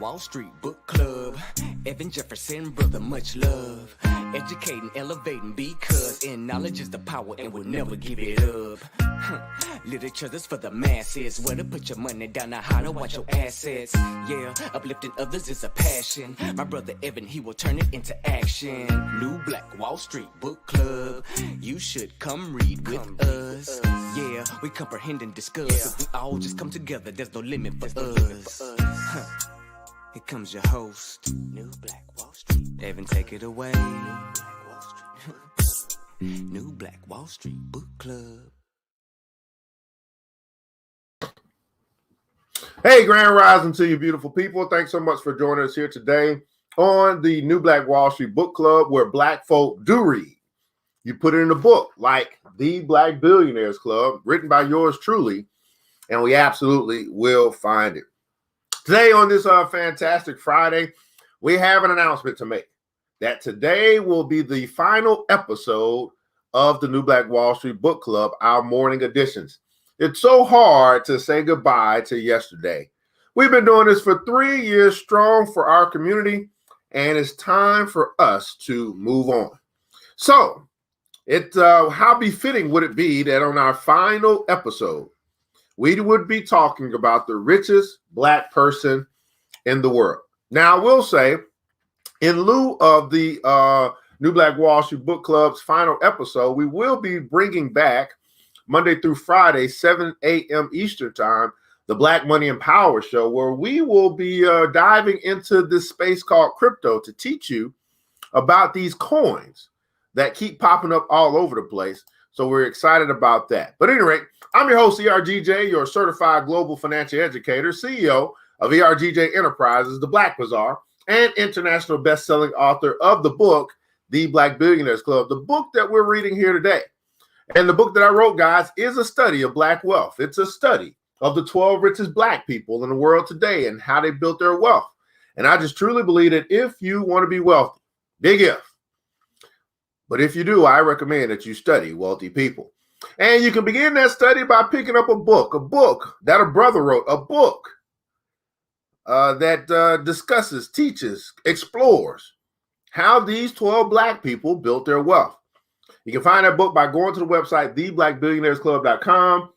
Wall Street Book Club. Evan Jefferson, brother, much love. Educating, elevating, because in knowledge is the power and we'll never give it up. Literature that's for the masses. Where to put your money down, now how to watch your assets. Yeah, uplifting others is a passion. My brother Evan, he will turn it into action. New Black Wall Street Book Club. You should come read with us. Yeah, we comprehend and discuss. If we all just come together, there's no limit for us. Here comes your host, New Black Wall Street. Evan, take it away. New Black Wall Street. New Black Wall Street Book Club. Hey, grand rising to you, beautiful people. Thanks so much for joining us here today on the New Black Wall Street Book Club, where Black folk do read. You put it in a book like the Black Billionaires Club, written by yours truly, and we absolutely will find it. Today on this fantastic Friday, we have an announcement to make that today will be the final episode of the New Black Wall Street Book Club, our morning editions. It's so hard to say goodbye to yesterday. We've been doing this for 3 years strong for our community, and it's time for us to move on. So, how befitting would it be that on our final episode, we would be talking about the richest Black person in the world. Now, I will say, in lieu of the New Black Wall Street Book Club's final episode, we will be bringing back Monday through Friday, 7 a.m. Eastern Time, the Black Money and Power Show, where we will be diving into this space called crypto to teach you about these coins that keep popping up all over the place. So we're excited about that. But at any rate, I'm your host, ERGJ, your certified global financial educator, CEO of ERGJ Enterprises, the Black Bazaar, and international best-selling author of the book, The Black Billionaires Club, the book that we're reading here today. And the book that I wrote, guys, is a study of Black wealth. It's a study of the 12 richest Black people in the world today and how they built their wealth. And I just truly believe that if you want to be wealthy, big if, but if you do, I recommend that you study wealthy people. And you can begin that study by picking up a book that a brother wrote, a book that discusses, teaches, explores how these 12 Black people built their wealth. You can find that book by going to the website, theblackbillionairesclub.com,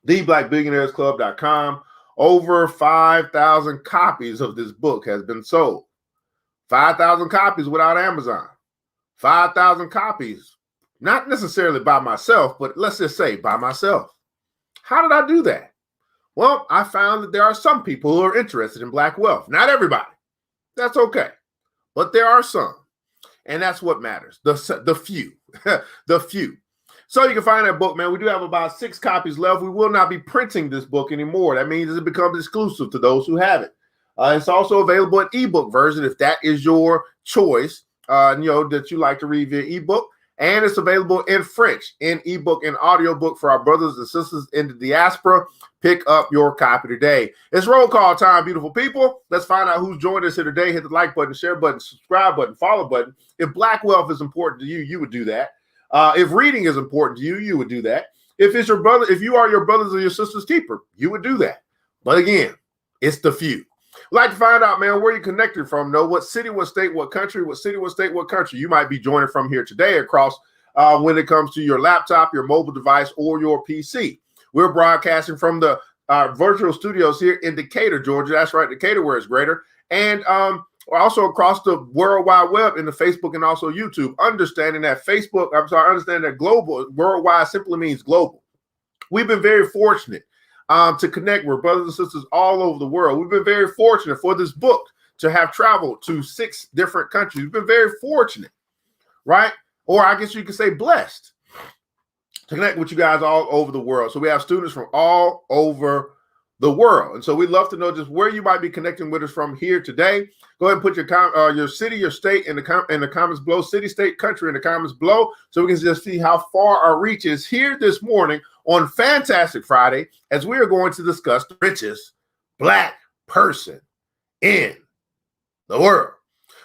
theblackbillionairesclub.com. Over 5,000 copies of this book has been sold. 5,000 copies without Amazon. 5,000 copies, not necessarily by myself, but let's just say by myself. How did I do that? Well, I found that there are some people who are interested in Black wealth. Not everybody. That's okay. But there are some. And that's what matters. The few. The few. So you can find that book, man. We do have about 6 copies left. We will not be printing this book anymore. That means it becomes exclusive to those who have it. It's also available in ebook version if that is your choice. That you like to read via ebook, and it's available in French, in ebook and audiobook for our brothers and sisters in the diaspora. Pick up your copy today. It's roll call time, beautiful people. Let's find out who's joined us here today. Hit the like button, share button, subscribe button, follow button. If Black wealth is important to you, you would do that. If reading is important to you, you would do that. If it's your brother, if you are your brothers or your sister's keeper, you would do that. But again, it's the few. I'd like to find out, man, where you connected from, know what city, what state, what country, what city, what state, what country you might be joining from here today across when it comes to your laptop, your mobile device, or your PC. We're broadcasting from the virtual studios here in Decatur, Georgia. That's right, Decatur, where it's greater. And also across the World Wide Web in the Facebook and also YouTube, understanding that global, worldwide simply means global. We've been very fortunate to connect with brothers and sisters all over the world. We've been very fortunate for this book to have traveled to 6 different countries. We've been very fortunate, right? Or I guess you could say blessed to connect with you guys all over the world. So we have students from all over the world. And so we'd love to know just where you might be connecting with us from here today. Go ahead and put your city, your state in the comments below, city, state, country in the comments below, so we can just see how far our reach is here this morning on Fantastic Friday, as we are going to discuss the richest Black person in the world.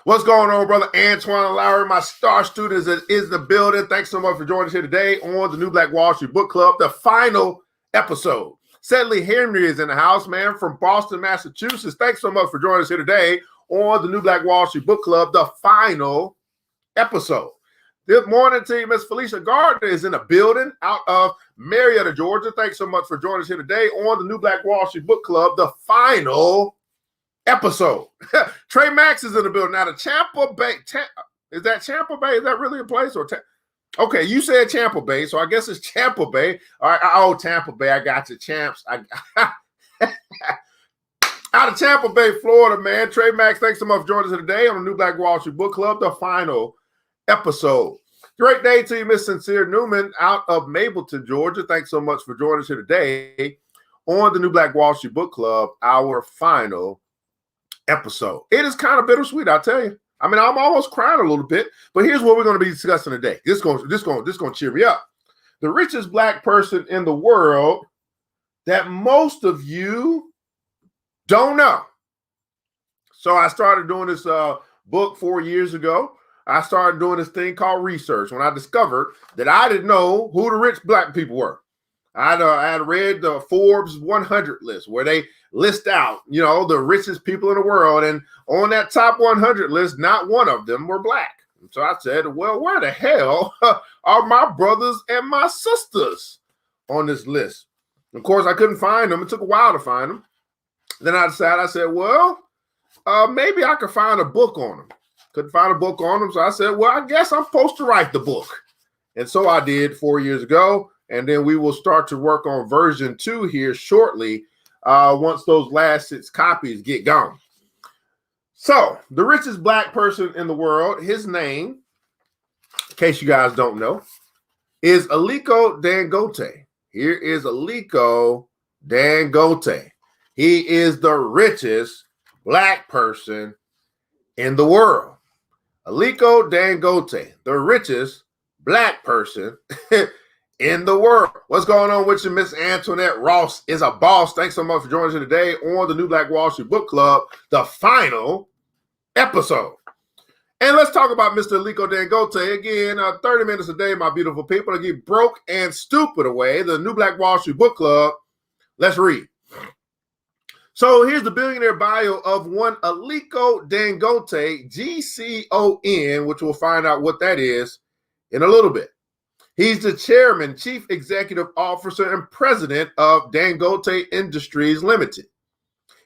What's going on, brother Antoine Lowry, my star student is the building. Thanks so much for joining us here today on the New Black Wall Street Book Club, the final episode. Sedley Henry is in the house, man, from Boston, Massachusetts. Thanks so much for joining us here today on the New Black Wall Street Book Club, the final episode. Good morning to you. Miss Felicia Gardner is in the building out of Marietta, Georgia. Thanks so much for joining us here today on the New Black Wall Street Book Club, the final episode. Trey Max is in the building. Now, the Tampa Bay, is that Tampa Bay? Is that really a place? Okay, you said Tampa Bay, so I guess it's Tampa Bay. All right, oh, Tampa Bay, I got you, champs. Out of Tampa Bay, Florida, man. Trey Max, thanks so much for joining us today on the New Black Wall Street Book Club, the final episode. Great day to you, Miss Sincere Newman, out of Mableton, Georgia. Thanks so much for joining us here today on the New Black Wall Street Book Club, our final episode. It is kind of bittersweet, I'll tell you. I mean, I'm almost crying a little bit, but here's what we're going to be discussing today. This going to cheer me up. The richest black person in the world that most of you don't know. So I started doing this book 4 years ago. I started doing this thing called research when I discovered that I didn't know who the rich black people were. I had read the Forbes 100 list where they list out, the richest people in the world. And on that top 100 list, not one of them were black. So I said, well, where the hell are my brothers and my sisters on this list? Of course, I couldn't find them. It took a while to find them. Then I said, well, maybe I could find a book on them. Couldn't find a book on them. So I said, well, I guess I'm supposed to write the book. And so I did 4 years ago. And then we will start to work on version 2 here shortly once those last 6 copies get gone. So the richest black person in the world, his name, in case you guys don't know, is Aliko Dangote. Here is Aliko Dangote. He is the richest black person in the world. Aliko Dangote, the richest black person in the world. What's going on with you? Miss Antoinette Ross is a boss. Thanks so much for joining us today on the New Black Wall Street Book Club, the final episode. And let's talk about Mr. Aliko Dangote. Again, 30 minutes a day, my beautiful people, to get broke and stupid away. The New Black Wall Street Book Club. Let's read. So here's the billionaire bio of one Aliko Dangote, GCON, which we'll find out what that is in a little bit. He's the chairman, chief executive officer, and president of Dangote Industries Limited.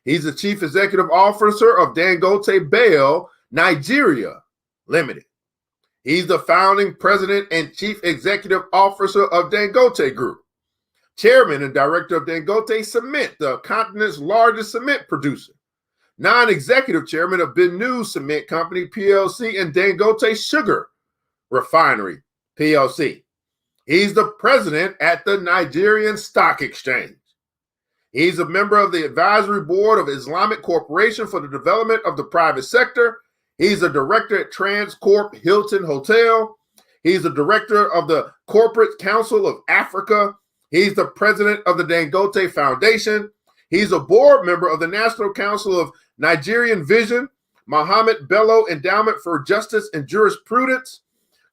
He's the chief executive officer of Dangote Bale, Nigeria Limited. He's the founding president and chief executive officer of Dangote Group. Chairman and director of Dangote Cement, the continent's largest cement producer. Non-executive chairman of Benue Cement Company, PLC, and Dangote Sugar Refinery, PLC. He's the president at the Nigerian Stock Exchange. He's a member of the advisory board of Islamic Corporation for the Development of the Private Sector. He's a director at Transcorp Hilton Hotel. He's a director of the Corporate Council of Africa. He's the president of the Dangote Foundation. He's a board member of the National Council of Nigerian Vision, Mohammed Bello Endowment for Justice and Jurisprudence,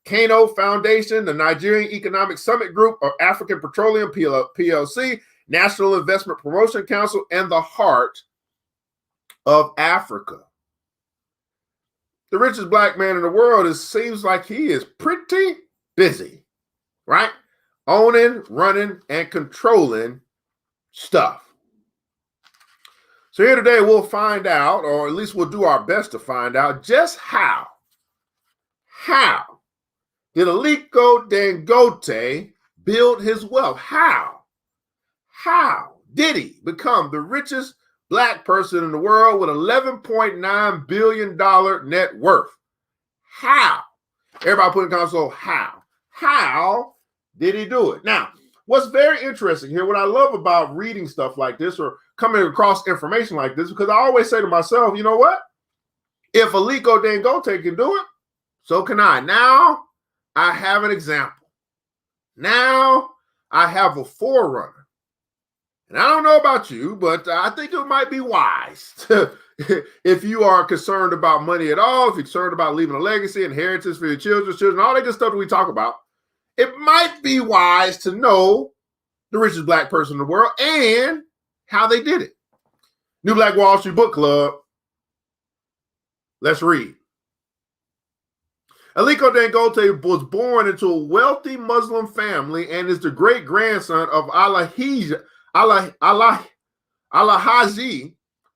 Kano Foundation, the Nigerian Economic Summit Group of African Petroleum PLC, National Investment Promotion Council, and the Heart of Africa. The richest black man in the world seems like he is pretty busy, right? Owning, running, and controlling stuff. So here today we'll find out, or at least we'll do our best to find out, just how did Aliko Dangote build his wealth? How did he become the richest black person in the world with $11.9 billion net worth? How? Everybody put in console, how? How did he do it? Now, what's very interesting here, what I love about reading stuff like this or coming across information like this, because I always say to myself, you know what? If Aliko Dangote can do it, so can I. Now, I have an example. Now, I have a forerunner. And I don't know about you, but I think it might be wise to, if you are concerned about money at all, if you're concerned about leaving a legacy, inheritance for your children, all that good stuff that we talk about, it might be wise to know the richest black person in the world, and how they did it. New Black Wall Street Book Club. Let's read. Aliko Dangote was born into a wealthy Muslim family and is the great-grandson of Alhaji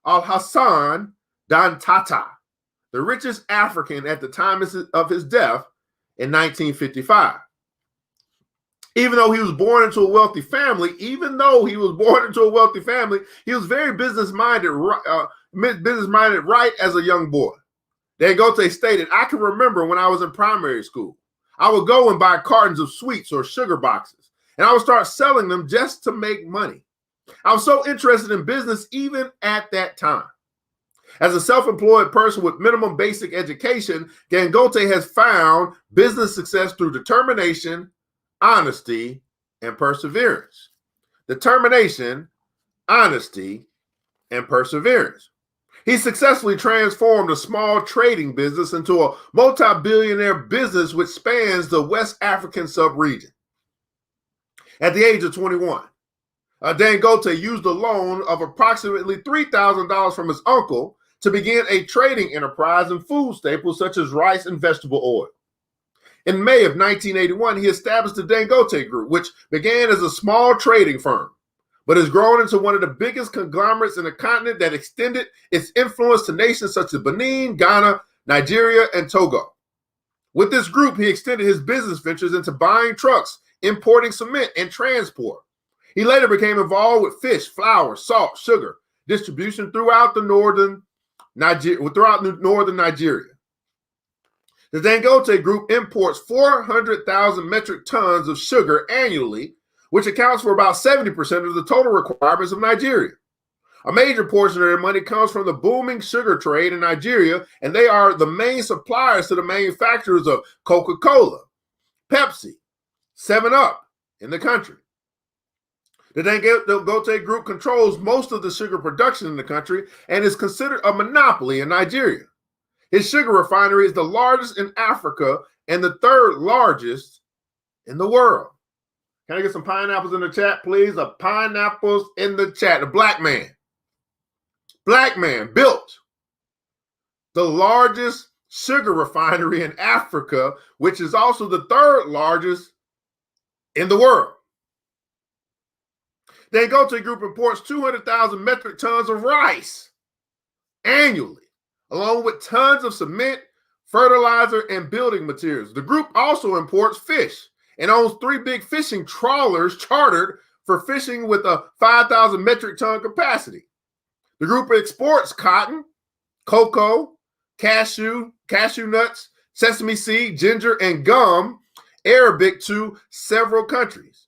Al-Hassan Dantata, the richest African at the time of his death in 1955. Even though he was born into a wealthy family, he was very business-minded right as a young boy. Dangote stated, "I can remember when I was in primary school, I would go and buy cartons of sweets or sugar boxes, and I would start selling them just to make money. I was so interested in business even at that time." As a self-employed person with minimum basic education, Dangote has found business success through determination, honesty, and perseverance. Determination, honesty, and perseverance. He successfully transformed a small trading business into a multi-billionaire business which spans the West African sub-region. At the age of 21, Dangote used a loan of approximately $3,000 from his uncle to begin a trading enterprise in food staples such as rice and vegetable oil. In May of 1981, he established the Dangote Group, which began as a small trading firm, but has grown into one of the biggest conglomerates in the continent that extended its influence to nations such as Benin, Ghana, Nigeria, and Togo. With this group, he extended his business ventures into buying trucks, importing cement, and transport. He later became involved with fish, flour, salt, sugar distribution throughout northern Nigeria. The Dangote Group imports 400,000 metric tons of sugar annually, which accounts for about 70% of the total requirements of Nigeria. A major portion of their money comes from the booming sugar trade in Nigeria, and they are the main suppliers to the manufacturers of Coca-Cola, Pepsi, 7-Up in the country. The Dangote Group controls most of the sugar production in the country and is considered a monopoly in Nigeria. His sugar refinery is the largest in Africa and the third largest in the world. Can I get some pineapples in the chat, please? Pineapples in the chat. The black man built the largest sugar refinery in Africa, which is also the third largest in the world. Dangote Group imports 200,000 metric tons of rice annually, along with tons of cement, fertilizer, and building materials. The group also imports fish and owns 3 big fishing trawlers chartered for fishing with a 5,000 metric ton capacity. The group exports cotton, cocoa, cashew nuts, sesame seed, ginger, and gum, Arabic, to several countries.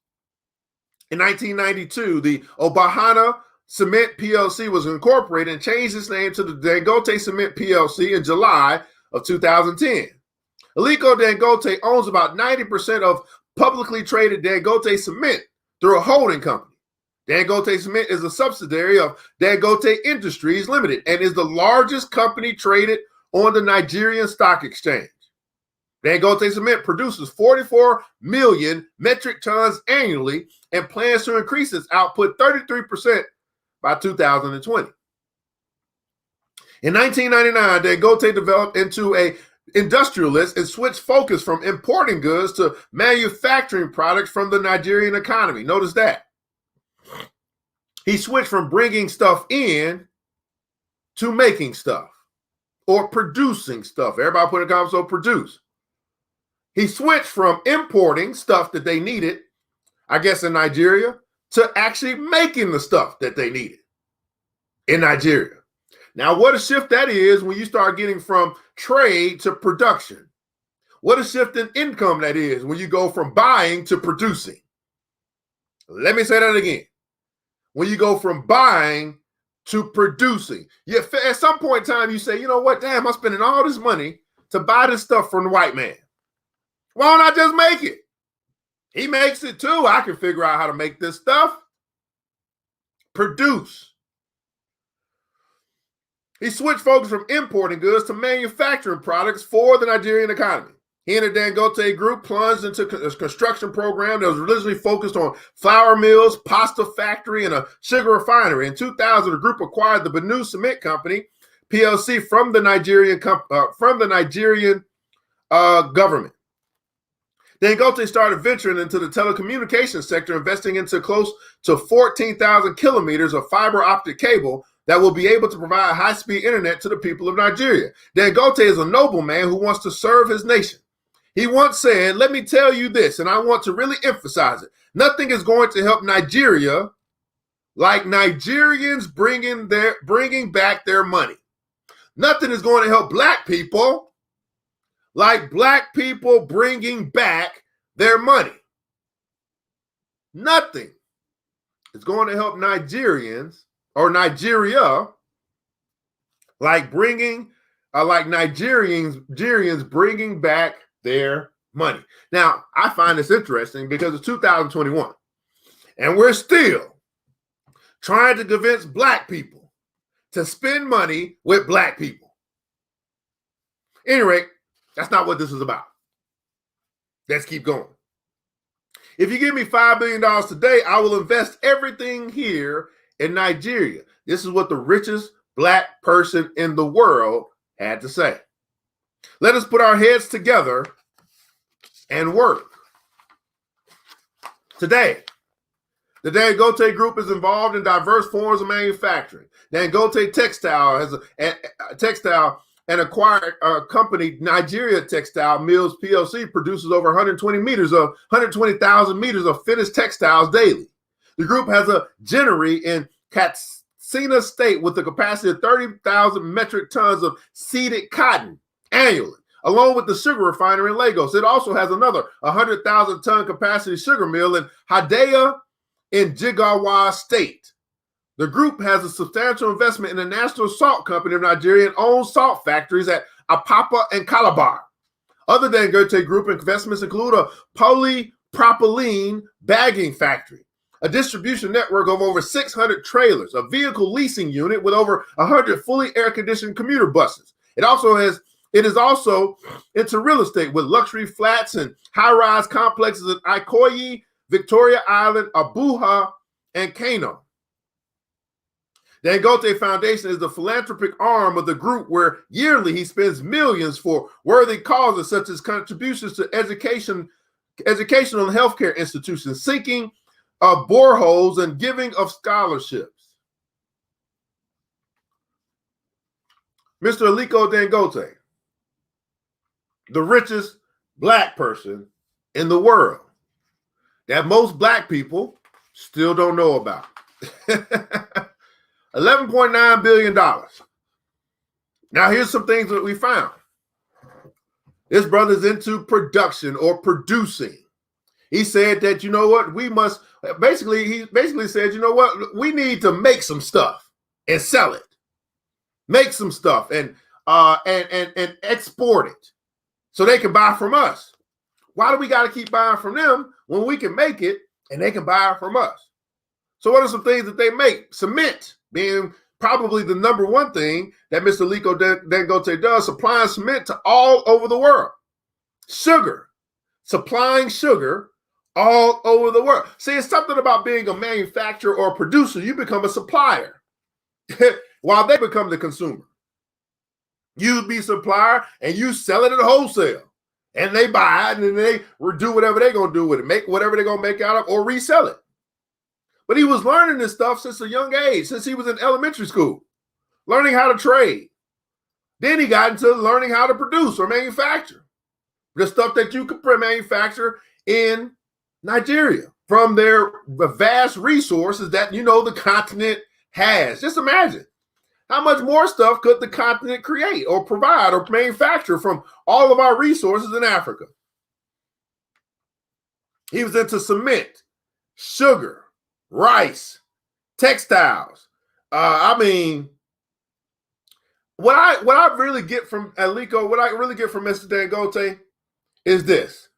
In 1992, the Obahana Cement PLC was incorporated and changed its name to the Dangote Cement PLC in July of 2010. Aliko Dangote owns about 90% of publicly traded Dangote Cement through a holding company. Dangote Cement is a subsidiary of Dangote Industries Limited and is the largest company traded on the Nigerian Stock Exchange. Dangote Cement produces 44 million metric tons annually and plans to increase its output 33% by 2020. In 1999, Dangote developed into an industrialist and switched focus from importing goods to manufacturing products from the Nigerian economy. Notice that. He switched from bringing stuff in to making stuff or producing stuff. Everybody put a comment, so produce. He switched from importing stuff that they needed, I guess in Nigeria, to actually making the stuff that they needed in Nigeria. Now, what a shift that is when you start getting from trade to production. What a shift in income that is when you go from buying to producing. Let me say that again. When you go from buying to producing. At some point in time, you say, you know what, damn, I'm spending all this money to buy this stuff from the white man. Why don't I just make it? He makes it too. I can figure out how to make this stuff. Produce. He switched focus from importing goods to manufacturing products for the Nigerian economy. He and the Dangote group plunged into a construction program that was originally focused on flour mills, pasta factory, and a sugar refinery. In 2000, the group acquired the Benu Cement Company, PLC, from the Nigerian government. Dangote started venturing into the telecommunications sector, investing into close to 14,000 kilometers of fiber optic cable that will be able to provide high-speed internet to the people of Nigeria. Dangote is a nobleman who wants to serve his nation. He once said, "Let me tell you this, and I want to really emphasize it. Nothing is going to help Nigeria like Nigerians bringing back their money. Nothing is going to help Black people like Black people bringing back their money. Nothing is going to help Nigerians or Nigeria like Nigerians bringing back their money." Now, I find this interesting because it's 2021, and we're still trying to convince Black people to spend money with Black people. Anyway, that's not what this is about. Let's keep going. If you give me $5 billion today, I will invest everything here in Nigeria. This is what the richest Black person in the world had to say. Let us put our heads together and work. Today, the Dangote Group is involved in diverse forms of manufacturing. Dangote Textile and acquired company Nigeria Textile Mills PLC produces over 120,000 meters of finished textiles daily. The group has a ginnery in Katsina State with the capacity of 30,000 metric tons of seeded cotton annually, along with the sugar refinery in Lagos. It also has another 100,000 ton capacity sugar mill in Hadea in Jigawa State. The group has a substantial investment in the National Salt Company of Nigeria and owns salt factories at Apapa and Calabar. Other Dangote Group investments include a polypropylene bagging factory, a distribution network of over 600 trailers, a vehicle leasing unit with over 100 fully air-conditioned commuter buses. It is also into real estate with luxury flats and high-rise complexes in Ikoyi, Victoria Island, Abuja, and Kano. Dangote Foundation is the philanthropic arm of the group where yearly he spends millions for worthy causes such as contributions to educational and healthcare institutions, sinking of boreholes, and giving of scholarships. Mr. Aliko Dangote, the richest Black person in the world that most Black people still don't know about. $11.9 billion. Now, here's some things that we found. This brother's into production or producing. He said that, you know what, he basically said, you know what, we need to make some stuff and sell it. Make some stuff and export it so they can buy from us. Why do we got to keep buying from them when we can make it and they can buy it from us? So what are some things that they make? Cement being probably the number one thing that Mr. Aliko Dangote does, supplying cement to all over the world. Sugar, supplying sugar all over the world. See, it's something about being a manufacturer or a producer. You become a supplier while they become the consumer. You be supplier and you sell it at wholesale. And they buy it and then they do whatever they're going to do with it, make whatever they're going to make out of or resell it. But he was learning this stuff since a young age, since he was in elementary school, learning how to trade. Then he got into learning how to produce or manufacture the stuff that you could manufacture in Nigeria from their vast resources that, you know, the continent has. Just imagine how much more stuff could the continent create or provide or manufacture from all of our resources in Africa. He was into cement, sugar, rice, textiles. What I really get from Aliko, what I really get from Mr. Dangote is this.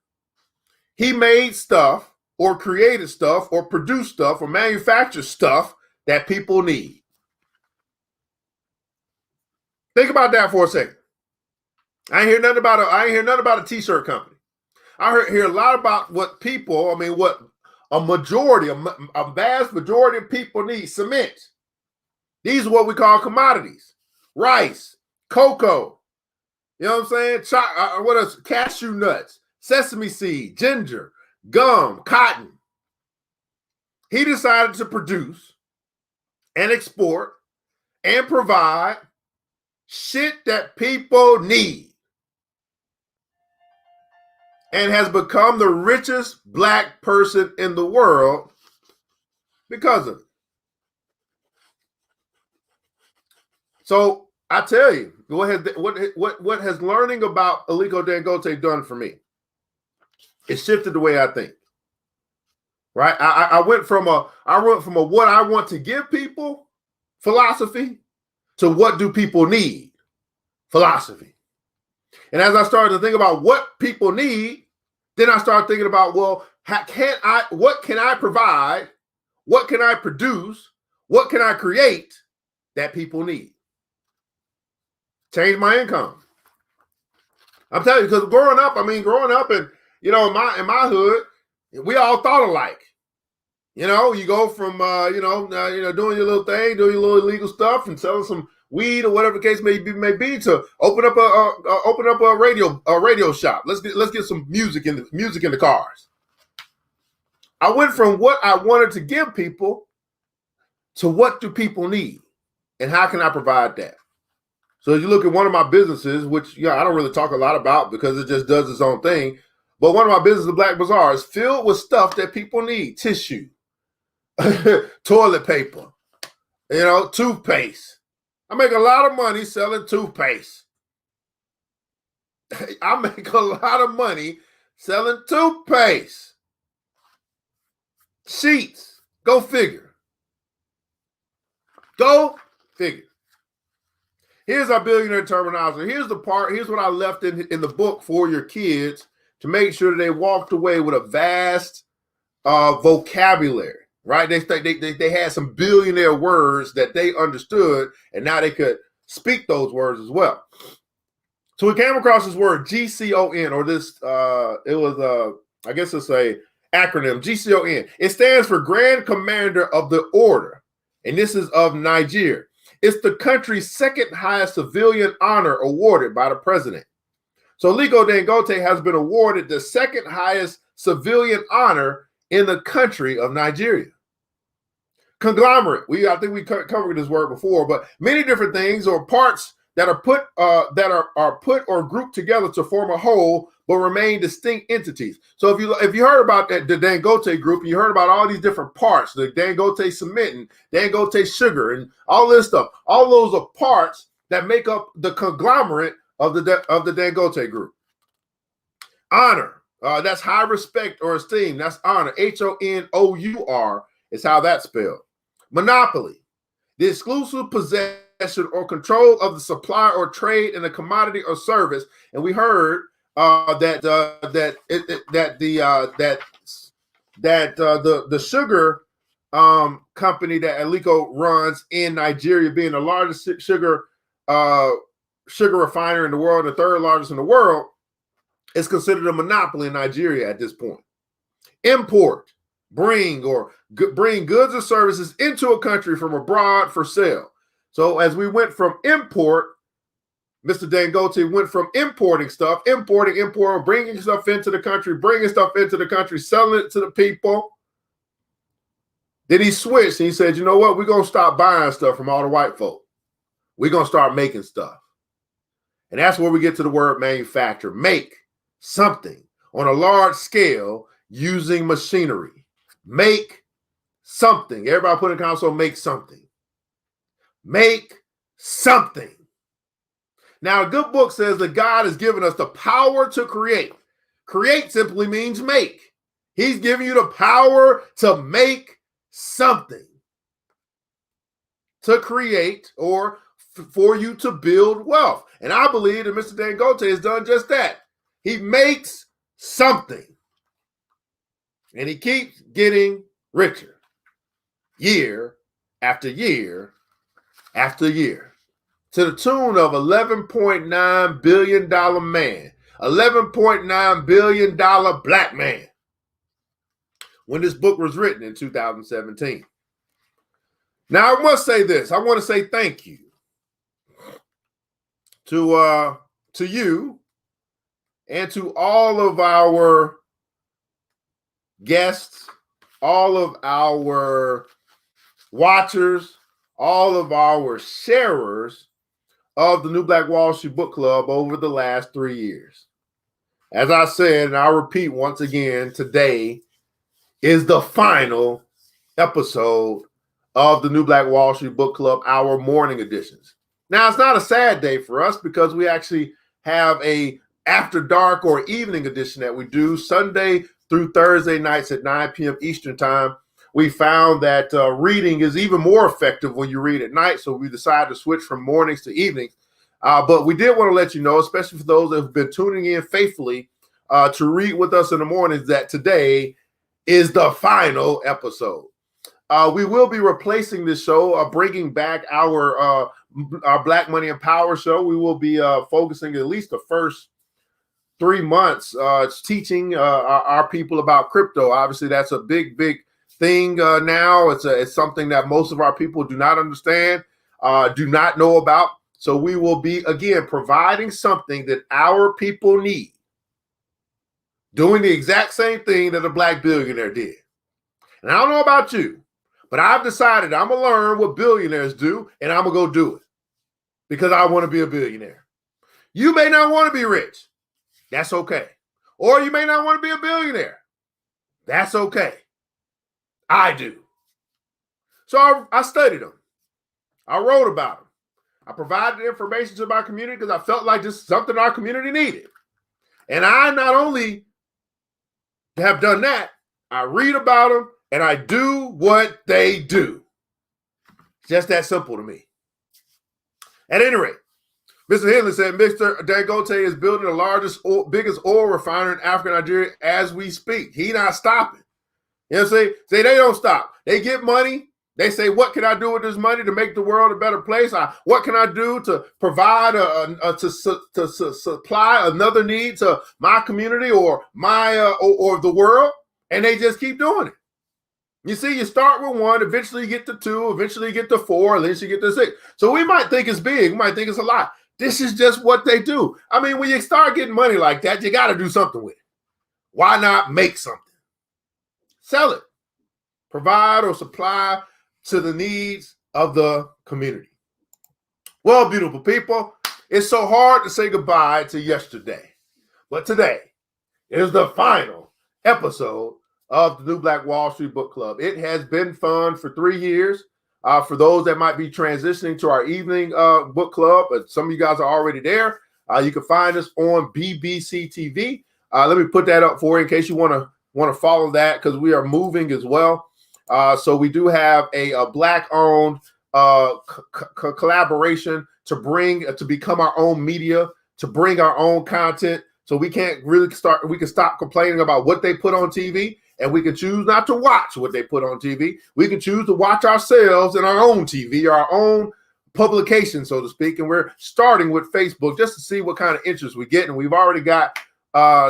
He made stuff or created stuff or produced stuff or manufactured stuff that people need. Think about that for a second. I ain't hear nothing about a t-shirt company. I hear a lot about what people, what a vast majority of people need. Cement. These are what we call commodities. Rice, cocoa, you know what I'm saying? What else? Cashew nuts, sesame seed, ginger, gum, cotton. He decided to produce and export and provide shit that people need, and has become the richest black person in the world because of it. So I tell you, what has learning about Aliko Dangote done for me? It shifted the way I think. Right? I went from a what I want to give people philosophy to what do people need philosophy. And as I started to think about what people need, then I started thinking about, well, what can I provide? What can I produce? What can I create that people need? Change my income. I'm telling you, because growing up and, in my hood, we all thought alike. You go from, doing your little thing, doing your little illegal stuff and selling some weed or whatever the case may be to open up a radio shop. Let's get some music in the cars. I went from what I wanted to give people to what do people need and how can I provide that? So you look at one of my businesses, which I don't really talk a lot about because it just does its own thing. But one of my businesses, the Black Bazaar, is filled with stuff that people need: tissue, toilet paper, toothpaste. I make a lot of money selling toothpaste. I make a lot of money selling toothpaste. Sheets. Go figure. Go figure. Here's our billionaire terminology. Here's what I left in the book for your kids to make sure that they walked away with a vast vocabulary, right? They had some billionaire words that they understood, and now they could speak those words as well. So we came across this word GCON, or this, I guess it's a acronym, GCON. It stands for Grand Commander of the Order, and this is of Nigeria. It's the country's second highest civilian honor awarded by the president. So Aliko Dangote has been awarded the second highest civilian honor in the country of Nigeria. Conglomerate. I think we covered this word before, but many different things or parts that are put or grouped together to form a whole, but remain distinct entities. So if you heard about the Dangote group, you heard about all these different parts, the Dangote cement and Dangote sugar and all this stuff. All those are parts that make up the conglomerate of the Dangote group. Honor. That's high respect or esteem. That's honor. HONOUR is how that's spelled. Monopoly. The exclusive possession or control of the supply or trade in a commodity or service. And we heard that the sugar company that Aliko runs in Nigeria, being the largest sugar refiner in the world, the third largest in the world, is considered a monopoly in Nigeria at this point. Import, bring goods or services into a country from abroad for sale. So as we went from import, Mr. Dangote went from importing, bringing stuff into the country, selling it to the people. Then he switched and he said, you know what? We're going to stop buying stuff from all the white folk. We're going to start making stuff. And that's where we get to the word manufacture. Make something on a large scale using machinery. Make something. Everybody put in console, make something. Make something. Now, a good book says that God has given us the power to create. Create simply means make. He's giving you the power to make something, to create, or for you to build wealth. And I believe that Mr. Dangote has done just that. He makes something, and he keeps getting richer year after year after year. to the tune of $11.9 billion man, $11.9 billion black man when this book was written in 2017. Now, I must say this. I want to say thank you to you and to all of our guests, all of our watchers, all of our sharers of the New Black Wall Street Book Club over the last 3 years. As I said, and I'll repeat once again, today is the final episode of the New Black Wall Street Book Club, our morning editions. Now, it's not a sad day for us because we actually have a after dark or evening edition that we do Sunday through Thursday nights at 9 p.m. Eastern time. We found that reading is even more effective when you read at night, so we decided to switch from mornings to evenings. But we did want to let you know, especially for those that have been tuning in faithfully to read with us in the mornings, that today is the final episode. We will be replacing this show, bringing back our Black Money and Power show. We will be focusing at least the first 3 months teaching our people about crypto. Obviously, that's a big thing now. It's something that most of our people do not understand, do not know about. So we will be, again, providing something that our people need, doing the exact same thing that a black billionaire did. And I don't know about you, but I've decided I'm going to learn what billionaires do, and I'm going to go do it because I want to be a billionaire. You may not want to be rich. That's okay. Or you may not want to be a billionaire. That's okay. I do. So I studied them. I wrote about them. I provided information to my community because I felt like this is something our community needed. And I not only have done that, I read about them and I do what they do. It's just that simple to me. At any rate, Mr. Henley said Mr. Dangote is building the largest, biggest oil refiner in Africa and Nigeria as we speak. He not stopping. You know what I'm saying? Say they don't stop. They get money. They say, what can I do with this money to make the world a better place? What can I do to provide to supply another need to my community or my or the world? And they just keep doing it. You see, you start with one, eventually you get to two, eventually you get to four, and then you get to six. So we might think it's big, we might think it's a lot. This is just what they do. I mean, when you start getting money like that, you got to do something with it. Why not make something? Sell it. Provide or supply to the needs of the community. Well, beautiful people, it's so hard to say goodbye to yesterday. But today is the final episode of the New Black Wall Street Book Club. It has been fun for 3 years. For those that might be transitioning to our evening book club, but some of you guys are already there. You can find us on BBC TV. Let me put that up for you in case you want to follow that, because we are moving as well. So we do have a Black-owned collaboration to become our own media, to bring our own content. So we can't really we can stop complaining about what they put on TV, and we can choose not to watch what they put on TV. We can choose to watch ourselves in our own TV, our own publication, so to speak. And we're starting with Facebook just to see what kind of interest we get. And we've already got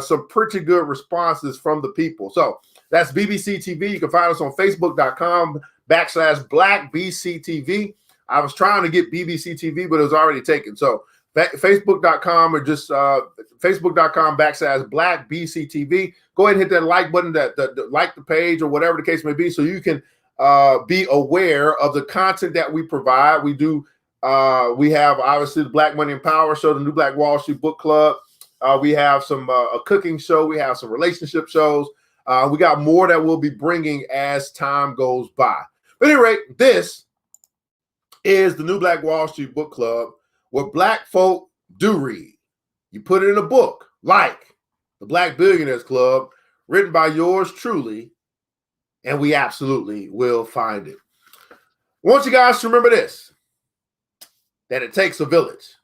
some pretty good responses from the people. So that's BBC TV. You can find us on Facebook.com/BlackBCTV. I was trying to get BBC TV, but it was already taken. So Facebook.com or just Facebook.com/BlackBCTV. Go ahead and hit that like button, that like the page or whatever the case may be, so you can be aware of the content that we provide. We do. We have obviously the Black Money and Power show, the New Black Wall Street Book Club. We have some a cooking show. We have some relationship shows. We got more that we'll be bringing as time goes by. But at any rate, this is the New Black Wall Street Book Club, where Black folk do read. You put it in a book, like the Black Billionaires Club, written by yours truly, and we absolutely will find it. I want you guys to remember this, that it takes a village.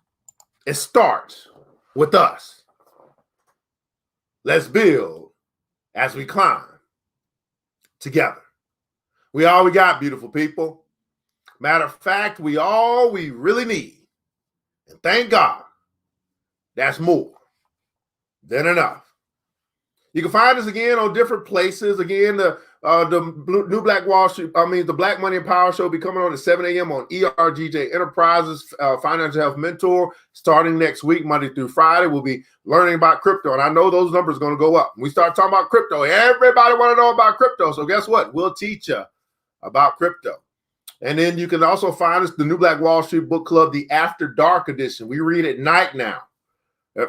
It starts with us. Let's build as we climb together. We got, beautiful people. Matter of fact, all we really need And thank God, that's more than enough. You can find us again on different places. Again, the New Black Wall Street, the Black Money and Power Show will be coming on at 7 a.m. on ERGJ Enterprises, Financial Health Mentor, starting next week, Monday through Friday. We'll be learning about crypto, and I know those numbers are going to go up. When we start talking about crypto, everybody want to know about crypto, so guess what? We'll teach you about crypto. And then you can also find us, the New Black Wall Street Book Club, the After Dark edition. We read at night now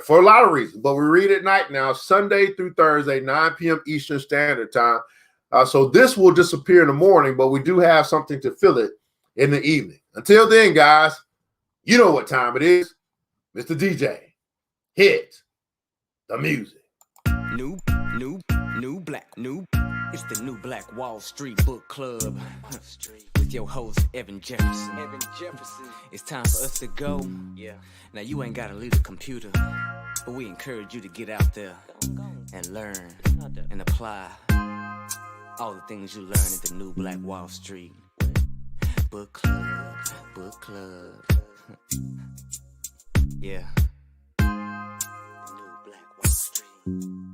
for a lot of reasons, but we read at night now, Sunday through Thursday, 9 p.m. Eastern Standard Time. So this will disappear in the morning, but we do have something to fill it in the evening. Until then, guys, you know what time it is. Mr. DJ, hit the music. New black. It's the New Black Wall Street Book Club with your host, Evan Jefferson. It's time for us to go. Yeah. Now, you ain't got to leave the computer, but we encourage you to get out there and learn and apply all the things you learn at the New Black Wall Street Book Club. Yeah. The New Black Wall Street.